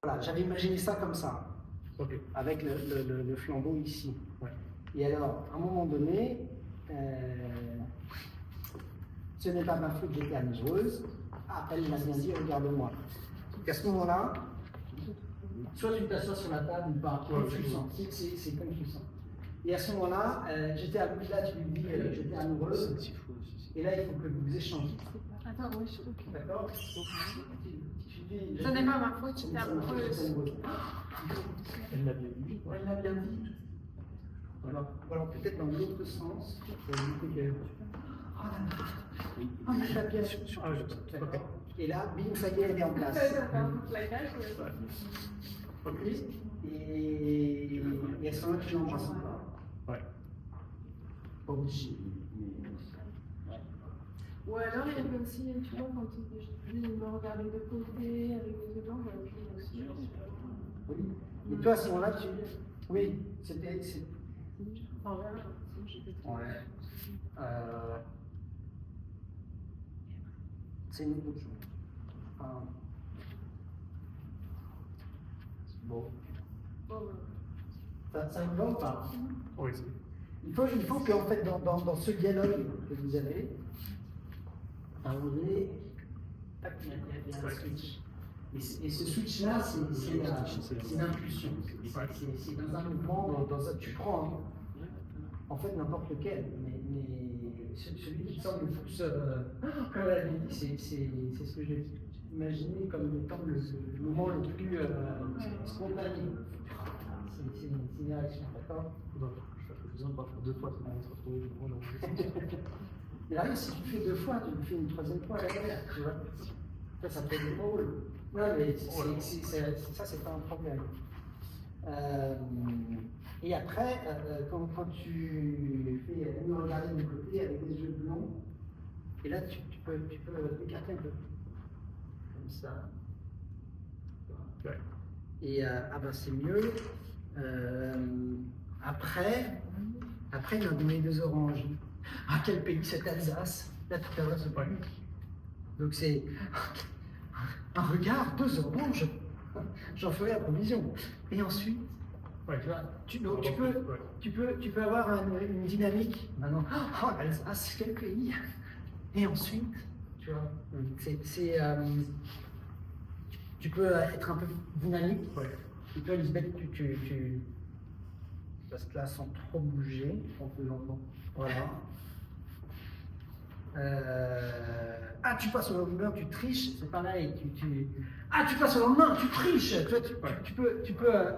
Voilà, j'avais imaginé ça comme ça, avec le flambeau ici. Ouais. Et alors, à un moment donné, ce n'est pas ma faute, j'étais amoureuse. Ah, elle m'a bien dit, regarde-moi. Et à ce moment-là, soit tu t'assois sur la table ou pas, comme tu le sens. C'est comme tu le sens. Et à ce moment-là, j'étais là, tu lui dis, j'étais amoureuse. Et là, il faut que vous échangez. Attends, oui, je suis ok. D'accord? Ce n'est pas ma faute, j'étais amoureuse. Elle l'a bien dit. Elle l'a bien dit. Alors peut-être dans l'autre sens. Ah, mais ça bien. D'accord. Et là, bim, ça y est, elle est en place. Et à ce moment-là, tu l'embrasses pas. Ouais. Pas obligé. Ou alors il y avait aussi, tu vois, quand il me regardait de côté avec les yeux blancs, j'avais aussi. Oui. Et toi, à ce moment-là, tu. Oui, c'était. Ouais. C'est une autre chose. Bon. Ça me va ou pas? Oui, Il faut qu'en fait, dans ce dialogue que vous avez, à un moment donné, tac, il y a un switch. Et ce switch-là, c'est l'impulsion. C'est dans un mouvement, tu prends, en fait, n'importe lequel, mais celui qui semble le plus, comme elle avait dit, c'est ce que j'ai imaginé comme étant le moment le plus spontané. C'est une réaction, d'accord? Je faisais pas faire 2 fois, sinon on se retrouve du monde. Mais là, si tu fais 2 fois, tu le fais une 3e fois derrière, tu vois. Ça fait des rôles. Non, mais ça, c'est pas un problème. Et après, quand tu fais nous regarder de côté avec les yeux blancs, et là, tu peux écarter un peu. Comme ça. Ouais. Et ben c'est mieux. Après, il a donné 2 oranges. Ah, quel pays cette Alsace? Là, tout à l'heure, c'est pas lui. Donc c'est un regard, 2 oranges. J'en ferai la provision. Et ensuite, Ouais. tu vois, tu peux avoir une dynamique. Maintenant, oh, l'Alsace, quel pays? Et ensuite, tu vois, tu peux être un peu dynamique. Ouais. Et toi, Lisbeth, tu parce que là, sans trop bouger, on peut l'entendre. Voilà. Ah, tu passes au lendemain, tu triches, c'est pareil. Ah, tu passes au lendemain, tu triches. Tu peux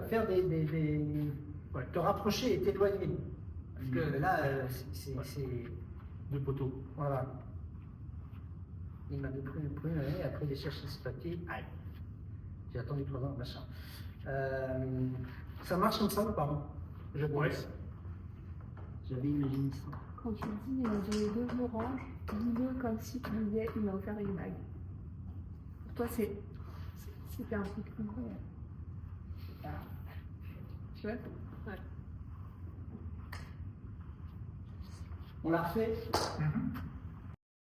faire te rapprocher et t'éloigner. Parce que là, c'est 2 poteaux. Voilà. Il m'avait pris une prune, et après il a cherché ce papier. Aïe. J'ai attendu 3 ans, machin. Ça marche comme ça ou pas? Je pense. J'avais imaginé ça. Quand tu dis il m'a donné 2 oranges, dis-le comme si tu disais il m'a offert une bague. Pour toi, c'était un truc incroyable. Tu vois? Ouais. On l'a refait.